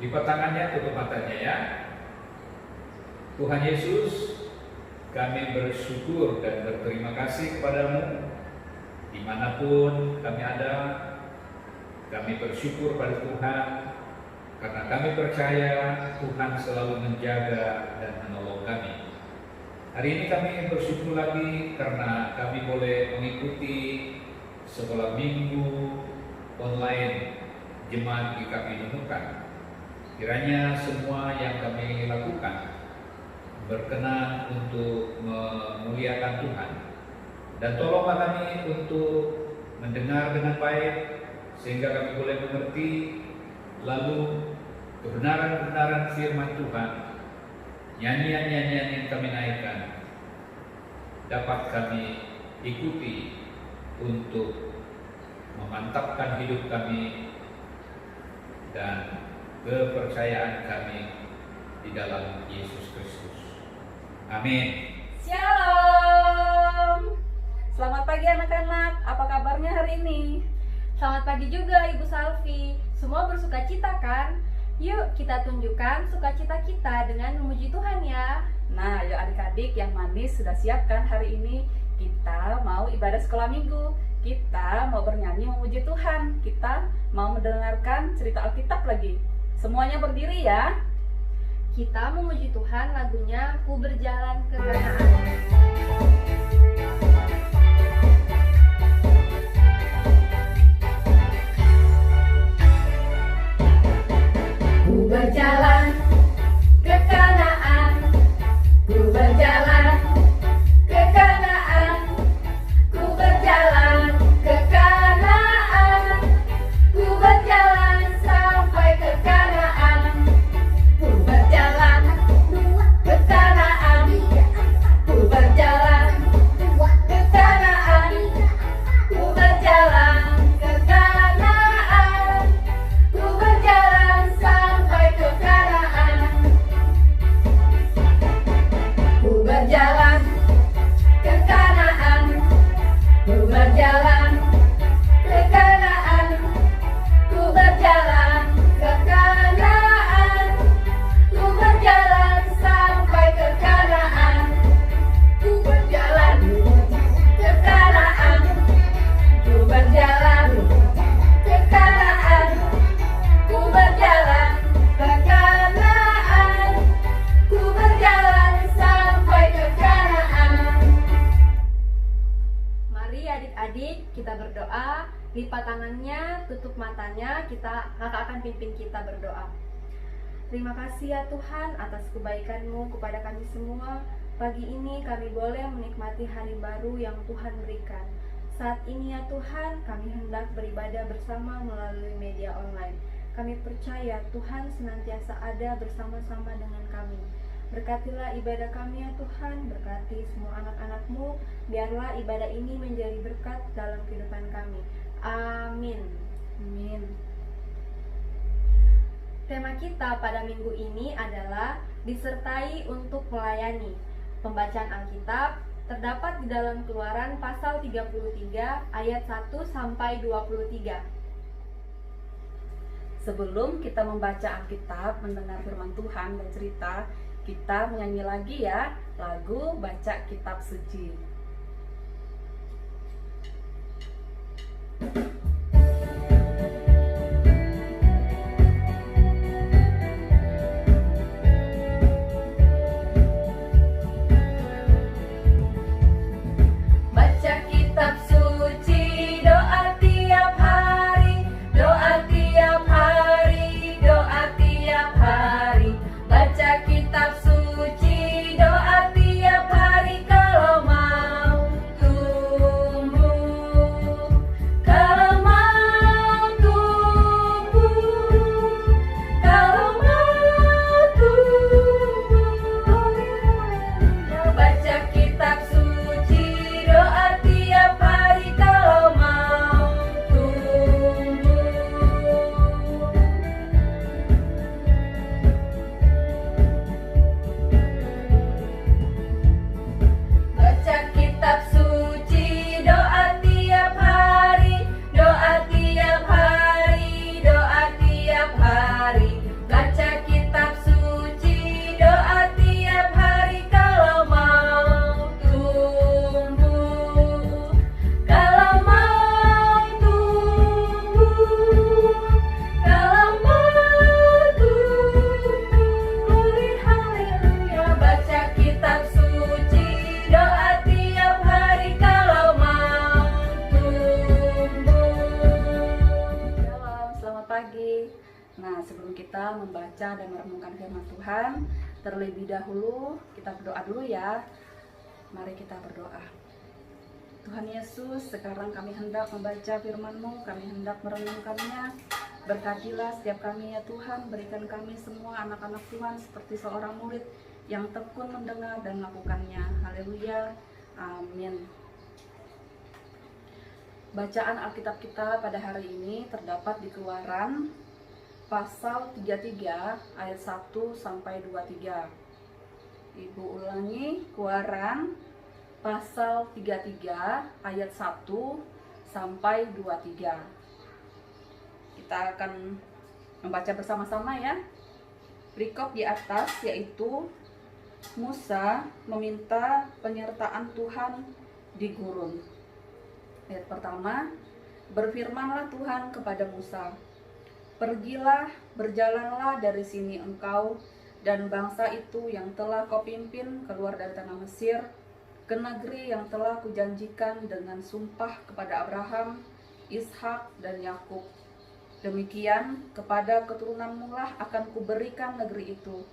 Lipat tangannya, tutup matanya ya. Tuhan Yesus, kami bersyukur dan berterima kasih kepadamu dimanapun kami ada. Kami bersyukur pada Tuhan karena kami percaya Tuhan selalu menjaga dan menolong kami. Hari ini kami bersyukur lagi karena kami boleh mengikuti sekolah minggu online Jemaat GKP Nunukan. Kiranya semua yang kami lakukan berkenan untuk memuliakan Tuhan, dan tolonglah kami untuk mendengar dengan baik sehingga kami boleh mengerti, lalu kebenaran-kebenaran firman Tuhan, nyanyian-nyanyian yang kami naikkan dapat kami ikuti untuk memantapkan hidup kami dan kepercayaan kami di dalam Yesus Kristus. Amin. Shalom. Selamat pagi anak-anak. Apa kabarnya hari ini? Selamat pagi juga Ibu Salvi. Semua bersuka cita kan? Yuk kita tunjukkan sukacita kita dengan memuji Tuhan ya. Nah, yuk adik-adik yang manis sudah siapkan hari ini kita mau ibadah sekolah minggu. Kita mau bernyanyi memuji Tuhan. Kita mau mendengarkan cerita Alkitab lagi. Semuanya berdiri ya. Kita memuji Tuhan lagunya Ku Berjalan ke Kanaan. Ku berjalan ke Kanaan, ku berjalan ke Kanaan, ku berjalan ke Kanaan, ku berjalan sampai ke Kanaan, ku berjalan ke Kanaan, ku berjalan ke Kanaan, ku berjalan ke Kanaan, ku berjalan sampai ke Kanaan, ku berjalan ke Kanaan, ku berjalan ke Kanaan, ku berjalan ke Kanaan, ku berjalan sampai ke Kanaan, ku berjalan ke Kanaan, ku berjalan ke Kanaan, ku berjalan ke Kanaan, ku berjalan sampai ke Kanaan. Mari adik-adik kita berdoa. Lipat tangannya, tutup matanya. Kakak akan pimpin kita berdoa. Terima kasih ya Tuhan atas kebaikan-Mu kepada kami semua. Pagi ini kami boleh menikmati hari baru yang Tuhan berikan. Saat ini ya Tuhan, kami hendak beribadah bersama melalui media online. Kami percaya Tuhan senantiasa ada bersama-sama dengan kami. Berkatilah ibadah kami ya Tuhan, berkati semua anak-anak-Mu. Biarlah ibadah ini menjadi berkat dalam kehidupan kami. Amin. Amin. Tema kita pada minggu ini adalah disertai untuk melayani. Pembacaan Alkitab terdapat di dalam Keluaran pasal 33 ayat 1 sampai 23. Sebelum kita membaca Alkitab, mendengar firman Tuhan dan cerita, kita menyanyi lagi ya lagu Baca Kitab Suci. Baca kitab suci, doa tiap hari, doa tiap hari, doa tiap hari. Baca kitab suci, doa tiap hari kalau mau tumbuh, kalau mau tumbuh, kalau mau tumbuh. Baca kitab suci, doa tiap hari kalau mau tumbuh. Baca kitab suci, doa tiap hari, doa tiap hari, doa tiap hari. Baca membaca dan merenungkan firman Tuhan. Terlebih dahulu kita berdoa dulu ya. Mari kita berdoa. Tuhan Yesus, sekarang kami hendak membaca firman-Mu, kami hendak merenungkannya. Berkatilah setiap kami ya Tuhan, berikan kami semua anak-anak Tuhan seperti seorang murid yang tekun mendengar dan melakukannya. Haleluya, amin. Bacaan Alkitab kita pada hari ini terdapat di Keluaran pasal 33 ayat 1 sampai 23. Ibu ulangi, Keluaran pasal 33 ayat 1 sampai 23. Kita akan membaca bersama-sama ya. Perikop di atas yaitu Musa meminta penyertaan Tuhan di gurun. Ayat pertama, berfirmanlah Tuhan kepada Musa, pergilah, berjalanlah dari sini engkau dan bangsa itu yang telah kau pimpin keluar dari tanah Mesir, ke negeri yang telah kujanjikan dengan sumpah kepada Abraham, Ishak dan Yakub. Demikian kepada keturunanmu lah akan kuberikan negeri itu.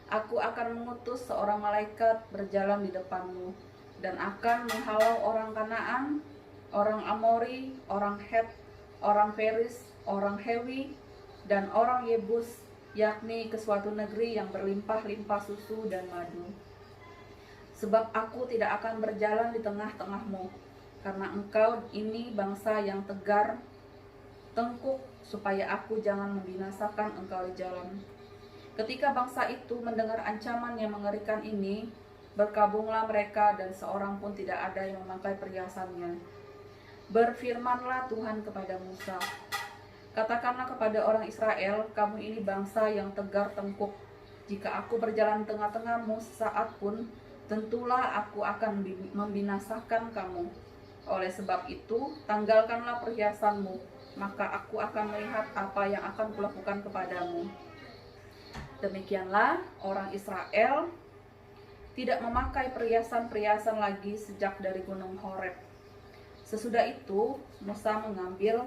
Aku akan mengutus seorang malaikat berjalan di depanmu dan akan menghalau orang Kanaan, orang Amori, orang Het, orang Feris, orang Hewi, dan orang Yebus, yakni ke suatu negeri yang berlimpah-limpah susu dan madu. Sebab aku tidak akan berjalan di tengah-tengahmu, karena engkau ini bangsa yang tegar, tengkuk, supaya aku jangan membinasakan engkau di jalan. Ketika bangsa itu mendengar ancaman yang mengerikan ini, berkabunglah mereka dan seorang pun tidak ada yang memakai perhiasannya. Berfirmanlah Tuhan kepada Musa, katakanlah kepada orang Israel, kamu ini bangsa yang tegar tengkuk. Jika aku berjalan di tengah-tengahmu sesaat pun, tentulah aku akan membinasakan kamu. Oleh sebab itu, tanggalkanlah perhiasanmu, maka aku akan melihat apa yang akan kulakukan kepadamu. Demikianlah orang Israel tidak memakai perhiasan-perhiasan lagi sejak dari gunung Horeb. Sesudah itu, Musa mengambil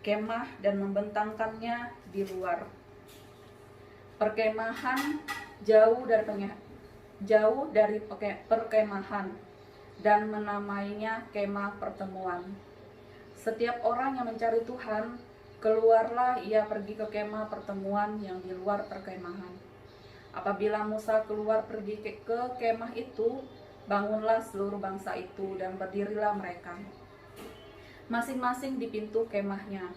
kemah dan membentangkannya di luar perkemahan jauh dari perkemahan dan menamainya kemah pertemuan. Setiap orang yang mencari Tuhan, keluarlah ia pergi ke kemah pertemuan yang di luar perkemahan. Apabila Musa keluar pergi ke kemah itu, bangunlah seluruh bangsa itu dan berdirilah mereka masing-masing di pintu kemahnya,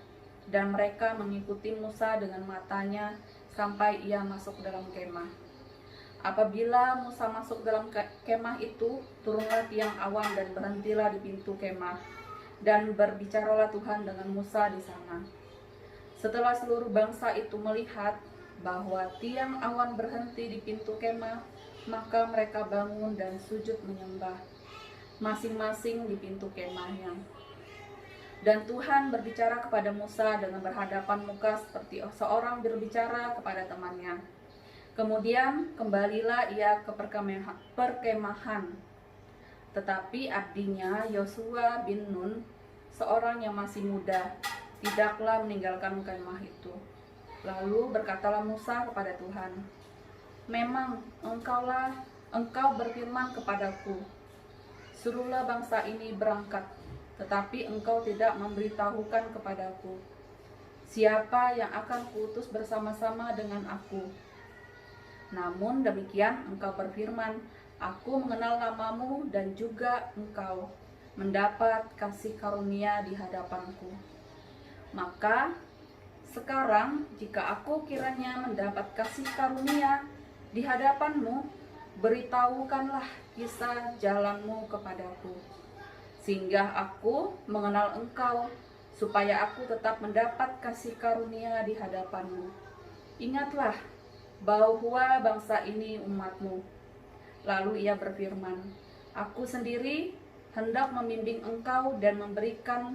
dan mereka mengikuti Musa dengan matanya sampai ia masuk dalam kemah. Apabila Musa masuk dalam kemah itu, turunlah tiang awan dan berhentilah di pintu kemah, dan berbicaralah Tuhan dengan Musa di sana. Setelah seluruh bangsa itu melihat bahwa tiang awan berhenti di pintu kemah, maka mereka bangun dan sujud menyembah, masing-masing di pintu kemahnya. Dan Tuhan berbicara kepada Musa dengan berhadapan muka seperti seorang berbicara kepada temannya. Kemudian kembalilah ia ke perkemahan. Tetapi abdinya Yosua bin Nun, seorang yang masih muda, tidaklah meninggalkan kemah itu. Lalu berkatalah Musa kepada Tuhan, memang engkau berfirman kepadaku, suruhlah bangsa ini berangkat, tetapi engkau tidak memberitahukan kepadaku siapa yang akan kuutus bersama-sama dengan aku. Namun demikian engkau berfirman, aku mengenal namamu dan juga engkau mendapat kasih karunia di hadapanku. Maka sekarang jika aku kiranya mendapat kasih karunia di hadapanmu, beritahukanlah kisah jalanmu kepadaku, sehingga aku mengenal engkau, supaya aku tetap mendapat kasih karunia di hadapanmu. Ingatlah bahwa bangsa ini umatmu. Lalu ia berfirman, aku sendiri hendak membimbing engkau dan memberikan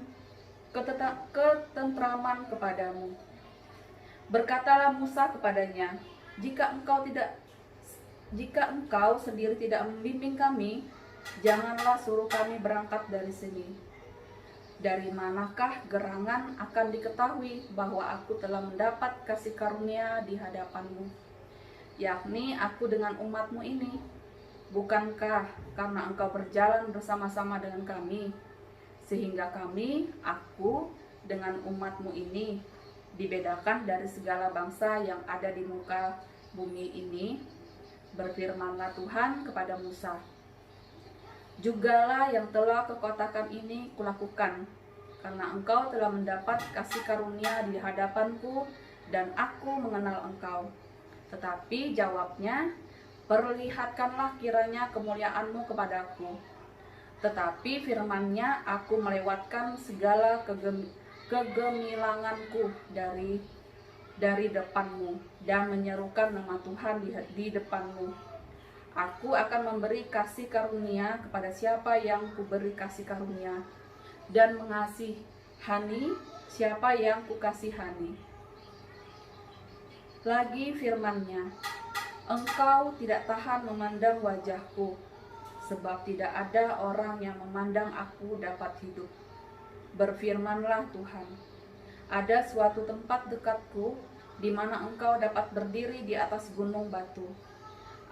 ketentraman kepadamu. Berkatalah Musa kepadanya, jika engkau sendiri tidak membimbing kami, janganlah suruh kami berangkat dari sini. Dari manakah gerangan akan diketahui bahwa aku telah mendapat kasih karunia di hadapanmu, yakni aku dengan umatmu ini? Bukankah karena engkau berjalan bersama-sama dengan kami, sehingga aku dengan umatmu ini dibedakan dari segala bangsa yang ada di muka bumi ini? Berfirmanlah Tuhan kepada Musa, jugalah yang telah kukotakan ini kulakukan, karena engkau telah mendapat kasih karunia di hadapanku dan aku mengenal engkau. Tetapi jawabnya, perlihatkanlah kiranya kemuliaanmu kepadaku. Tetapi firman-Nya, aku melewatkan segala kegemilanganku dari depanmu dan menyerukan nama Tuhan di depanmu. Aku akan memberi kasih karunia kepada siapa yang kuberi kasih karunia, dan mengasihani siapa yang kukasihani. Lagi firman-Nya, engkau tidak tahan memandang wajahku, sebab tidak ada orang yang memandang aku dapat hidup. Berfirmanlah Tuhan, ada suatu tempat dekatku di mana engkau dapat berdiri di atas gunung batu.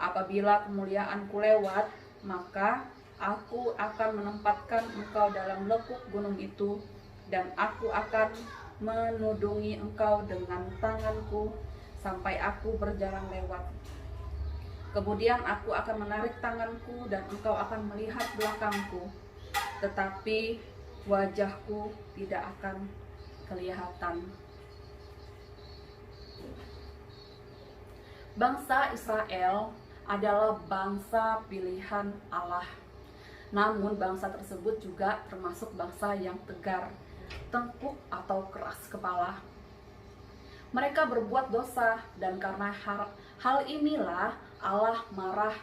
Apabila kemuliaanku lewat, maka aku akan menempatkan engkau dalam lekuk gunung itu, dan aku akan menudungi engkau dengan tanganku sampai aku berjalan lewat. Kemudian aku akan menarik tanganku dan engkau akan melihat belakangku, tetapi wajahku tidak akan kelihatan. Bangsa Israel adalah bangsa pilihan Allah. Namun bangsa tersebut juga termasuk bangsa yang tegar, tengkuk atau keras kepala. Mereka berbuat dosa, dan karena hal inilah Allah marah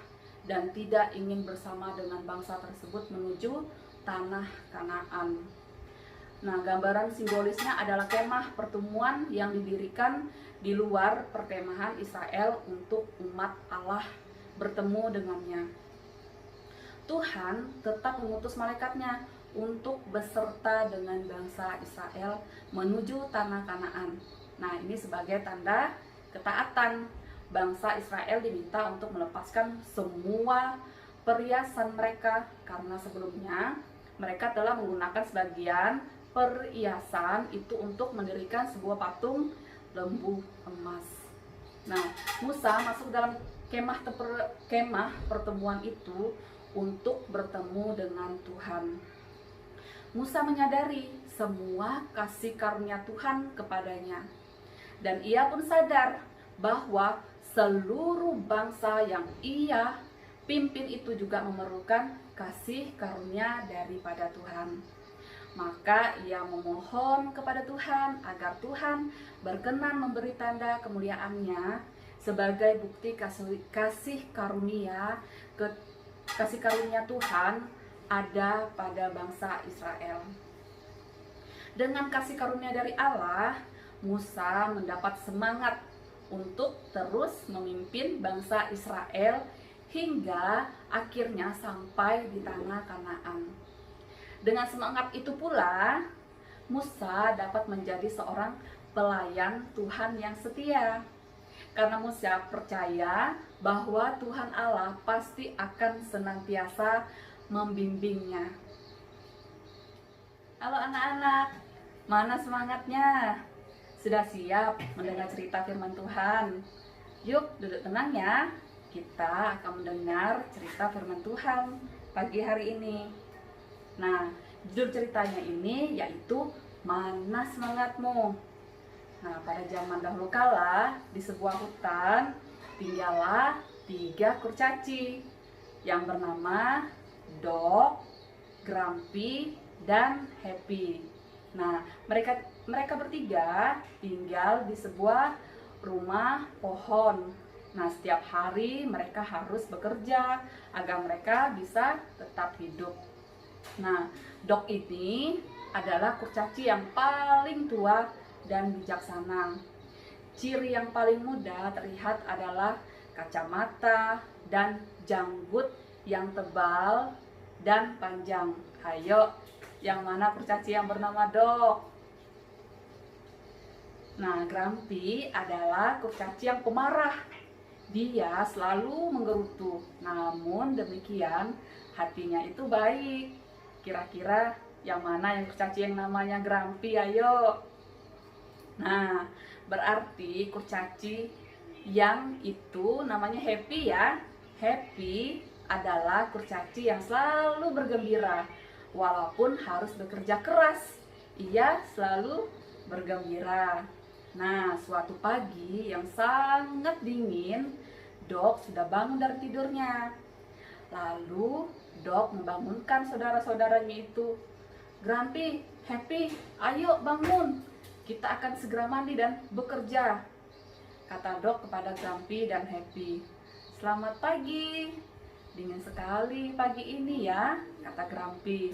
dan tidak ingin bersama dengan bangsa tersebut menuju tanah Kanaan. Nah, gambaran simbolisnya adalah kemah pertemuan yang didirikan di luar perkemahan Israel untuk umat Allah bertemu dengannya. Tuhan tetap mengutus malaikatnya untuk beserta dengan bangsa Israel menuju tanah Kanaan. Nah, ini sebagai tanda ketaatan. Bangsa Israel diminta untuk melepaskan semua perhiasan mereka, karena sebelumnya mereka telah menggunakan sebagian perhiasan itu untuk mendirikan sebuah patung lembu emas. Nah, Musa masuk dalam kemah pertemuan itu untuk bertemu dengan Tuhan. Musa menyadari semua kasih karunia Tuhan kepadanya, dan ia pun sadar bahwa seluruh bangsa yang ia pimpin itu juga memerlukan kasih karunia daripada Tuhan. Maka ia memohon kepada Tuhan agar Tuhan berkenan memberi tanda kemuliaannya sebagai bukti kasih karunia Tuhan ada pada bangsa Israel. Dengan kasih karunia dari Allah, Musa mendapat semangat untuk terus memimpin bangsa Israel hingga akhirnya sampai di tanah Kanaan. Dengan semangat itu pula, Musa dapat menjadi seorang pelayan Tuhan yang setia. Karena Musa percaya bahwa Tuhan Allah pasti akan senantiasa membimbingnya. Halo anak-anak, mana semangatnya? Sudah siap mendengar cerita firman Tuhan? Yuk duduk tenang ya. Kita akan mendengar cerita firman Tuhan pagi hari ini. Nah, judul ceritanya ini yaitu Mana Semangatmu? Nah, pada zaman dahulu kala di sebuah hutan tinggallah 3 kurcaci yang bernama Dog, Grumpy, dan Happy. Nah, mereka bertiga tinggal di sebuah rumah pohon. Nah, setiap hari mereka harus bekerja agar mereka bisa tetap hidup. Nah, Dog ini adalah kurcaci yang paling tua dan bijaksana. Ciri yang paling mudah terlihat adalah kacamata dan janggut yang tebal dan panjang. Ayo, Yang mana kurcaci yang bernama Dok? Nah, Grumpy adalah kurcaci yang pemarah. Dia selalu menggerutu. Namun demikian, hatinya itu baik. Kira-kira yang mana yang kurcaci yang namanya Grumpy? Ayo. Nah, berarti kurcaci yang itu namanya Happy ya. Happy adalah kurcaci yang selalu bergembira. Walaupun harus bekerja keras, ia selalu bergembira. Nah, suatu pagi yang sangat dingin, Dok sudah bangun dari tidurnya. Lalu Dok membangunkan saudara-saudaranya itu. Grumpy, Happy, ayo bangun. Kita akan segera mandi dan bekerja, kata Dok kepada Grumpy dan Happy. Selamat pagi. Dingin sekali pagi ini ya, kata Grumpy.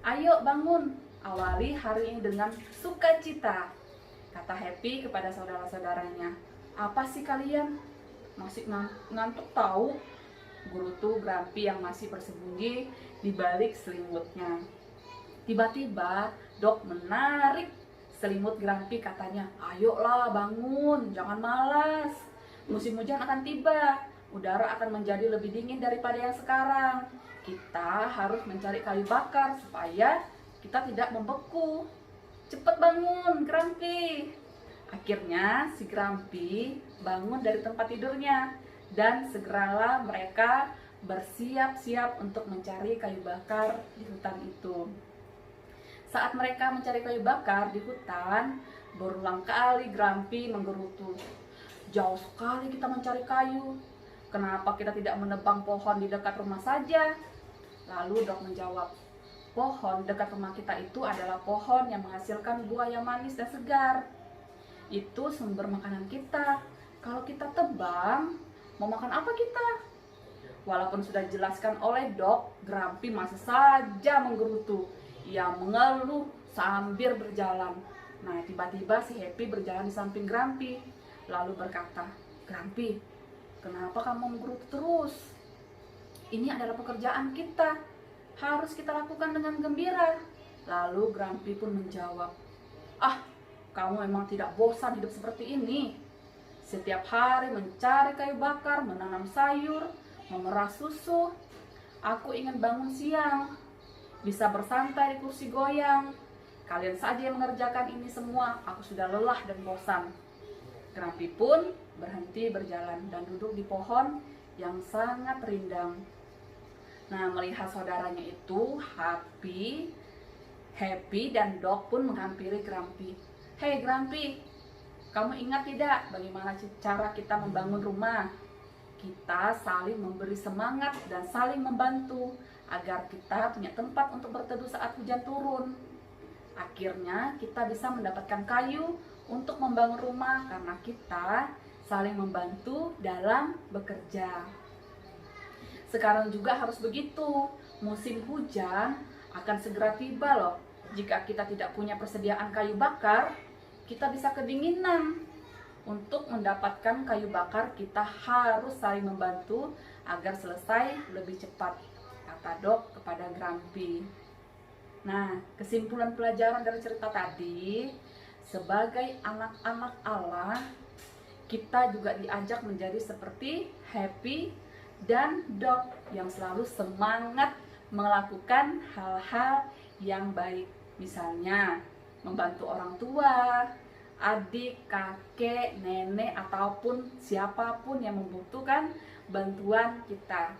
Ayo bangun, awali hari ini dengan sukacita, kata Happy kepada saudara-saudaranya. Apa sih kalian? Masih ngantuk tahu? Gerutu Grumpy yang masih bersembunyi di balik selimutnya. Tiba-tiba Dok menarik selimut Grumpy, katanya, ayolah bangun, jangan malas. Musim hujan akan tiba, udara akan menjadi lebih dingin daripada yang sekarang. Kita harus mencari kayu bakar supaya kita tidak membeku. Cepat bangun, Grumpy. Akhirnya si Grumpy bangun dari tempat tidurnya dan segeralah mereka bersiap-siap untuk mencari kayu bakar di hutan itu. Saat mereka mencari kayu bakar di hutan, berulang kali Grumpy menggerutu. Jauh sekali kita mencari kayu. Kenapa kita tidak menebang pohon di dekat rumah saja? Lalu Dok menjawab, pohon dekat rumah kita itu adalah pohon yang menghasilkan buah yang manis dan segar. Itu sumber makanan kita. Kalau kita tebang, mau makan apa kita? Walaupun sudah dijelaskan oleh Dok, Grumpy masih saja menggerutu. Ia mengeluh sambil berjalan. Nah, tiba-tiba si Happy berjalan di samping Grumpy, lalu berkata, Grumpy, kenapa kamu menggerutu terus? Ini adalah pekerjaan kita, harus kita lakukan dengan gembira. Lalu Grumpy pun menjawab, ah, kamu memang tidak bosan hidup seperti ini? Setiap hari mencari kayu bakar, menanam sayur, memerah susu. Aku ingin bangun siang, bisa bersantai di kursi goyang. Kalian saja yang mengerjakan ini semua, aku sudah lelah dan bosan. Grumpy pun berhenti berjalan dan duduk di pohon yang sangat rindang. Nah, melihat saudaranya itu, Happy dan Dok pun menghampiri Grumpy. Hei Grumpy, kamu ingat tidak bagaimana cara kita membangun rumah? Kita saling memberi semangat dan saling membantu agar kita punya tempat untuk berteduh saat hujan turun. Akhirnya kita bisa mendapatkan kayu untuk membangun rumah karena kita saling membantu dalam bekerja. Sekarang juga harus begitu. Musim hujan akan segera tiba loh. Jika kita tidak punya persediaan kayu bakar, kita bisa kedinginan. Untuk mendapatkan kayu bakar, kita harus saling membantu agar selesai lebih cepat, kata Dok kepada Grumpy. Nah, kesimpulan pelajaran dari cerita tadi, sebagai anak-anak Allah, kita juga diajak menjadi seperti Happy dan Dok yang selalu semangat melakukan hal-hal yang baik. Misalnya, membantu orang tua, adik, kakek, nenek, ataupun siapapun yang membutuhkan bantuan kita.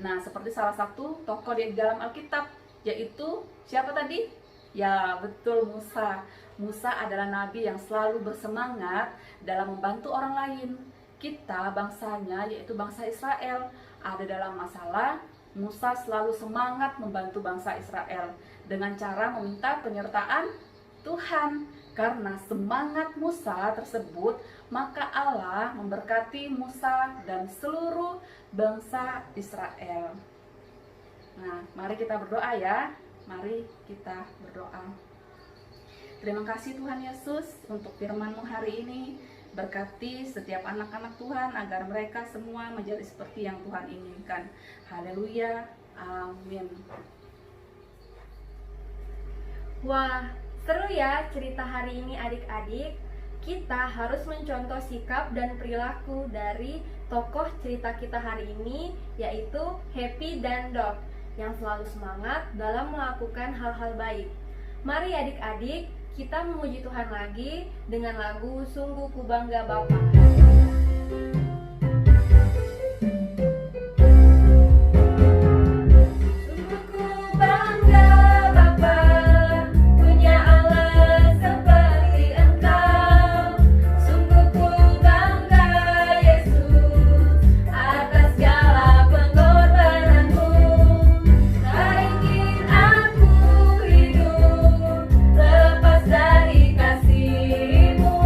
Nah, seperti salah satu tokoh di dalam Alkitab, yaitu siapa tadi? Ya, betul, Musa. Musa adalah nabi yang selalu bersemangat dalam membantu orang lain. Kita, bangsanya, yaitu bangsa Israel, ada dalam masalah. Musa selalu semangat membantu bangsa Israel dengan cara meminta penyertaan Tuhan. Karena semangat Musa tersebut, maka Allah memberkati Musa dan seluruh bangsa Israel. Nah, mari kita berdoa ya. Mari kita berdoa. Terima kasih Tuhan Yesus untuk firman-Mu hari ini. Berkati setiap anak-anak Tuhan agar mereka semua menjadi seperti yang Tuhan inginkan. Haleluya. Amin. Wah, seru ya cerita hari ini adik-adik. Kita harus mencontoh sikap dan perilaku dari tokoh cerita kita hari ini, yaitu Happy dan Dog, yang selalu semangat dalam melakukan hal-hal baik. Mari adik-adik, kita memuji Tuhan lagi dengan lagu Sungguh Ku Bangga Bapa. Sungguh ku bangga Bapa, punya Allah seperti Engkau. Sungguh ku bangga Yesus, atas segala pengorbananmu. Tak ingin aku hidup lepas dari kasih-Mu.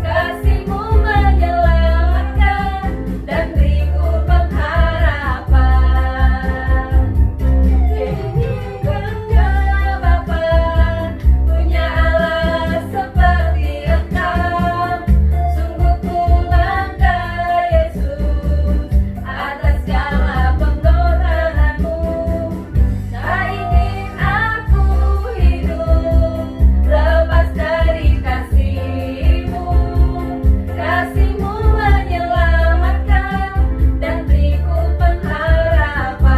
Kasih-Mu menyelamatkan dan beriku pengharapan. Sungguh bangga Bapa, punya Allah seperti Engkau. Sungguh ku bangga Yesus, atas segala pengorbananmu. Tak ingin aku hidup lepas dari kasih-Mu. Kasih-Mu menyelamatkan dan beriku pengharapan.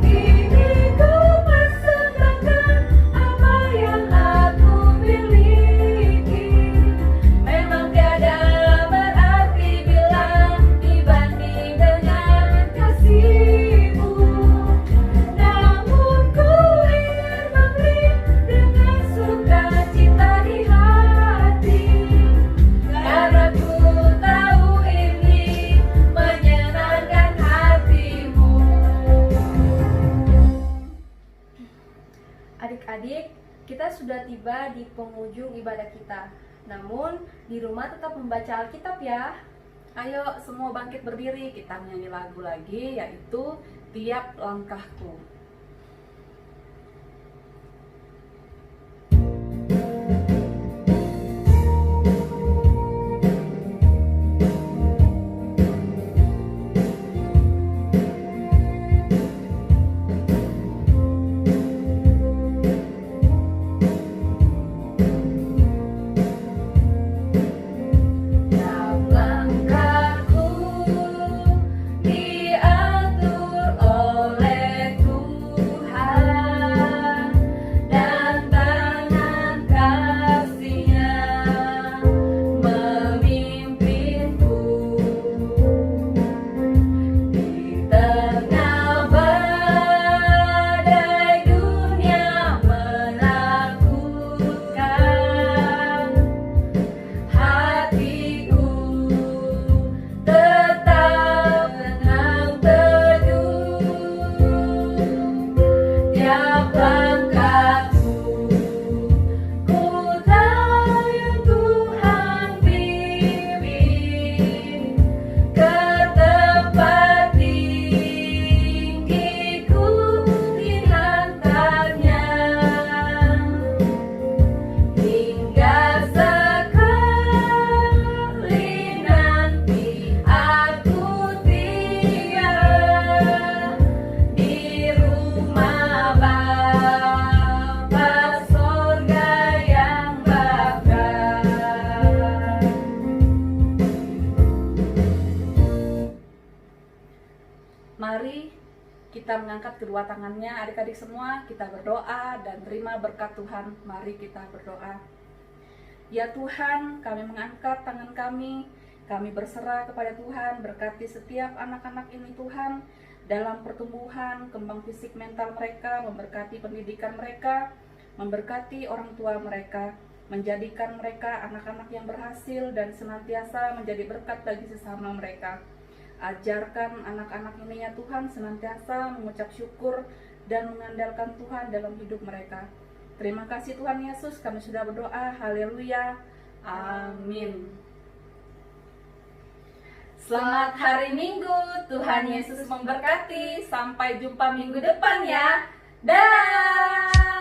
Kini ku persembahkan apa yang aku miliki. Memang tiada berarti bila dibanding dengan kasih-Mu. Namun ku ingin memberi dengan sukacita di hati, karena ku tahu ini menyenangkan hati-Mu. Adik-adik, kita sudah tiba di penghujung ibadah kita. Namun, di rumah tetap membaca Alkitab ya. Ayo semua bangkit berdiri, kita menyanyi lagu lagi, yaitu Tiap Langkahku. Tiap langkahku diatur oleh Tuhan, dan tangan kasih-Nya memimpinku. Di tengah badai dunia menakutkan, hatiku tetap tenang teduh. Tiap langkahku ku tahu yang Tuhan pimpin ke tempat tinggi-Ku dihantarnya. Hingga sekali nanti aku tiba di rumah Bapa sorga yang bakal. Mari kita mengangkat kedua tangannya, adik-adik semua, kita berdoa dan terima berkat Tuhan. Mari kita berdoa. Ya Tuhan, kami mengangkat tangan kami berserah kepada Tuhan, berkati setiap anak-anak ini Tuhan, dalam pertumbuhan, kembang fisik mental mereka, memberkati pendidikan mereka, memberkati orang tua mereka, menjadikan mereka anak-anak yang berhasil dan senantiasa menjadi berkat bagi sesama mereka. Ajarkan anak-anak ini ya Tuhan senantiasa mengucap syukur dan mengandalkan Tuhan dalam hidup mereka. Terima kasih Tuhan Yesus, kami sudah berdoa. Haleluya. Amin. Selamat hari Minggu, Tuhan Yesus memberkati. Sampai jumpa minggu depan ya. Dah.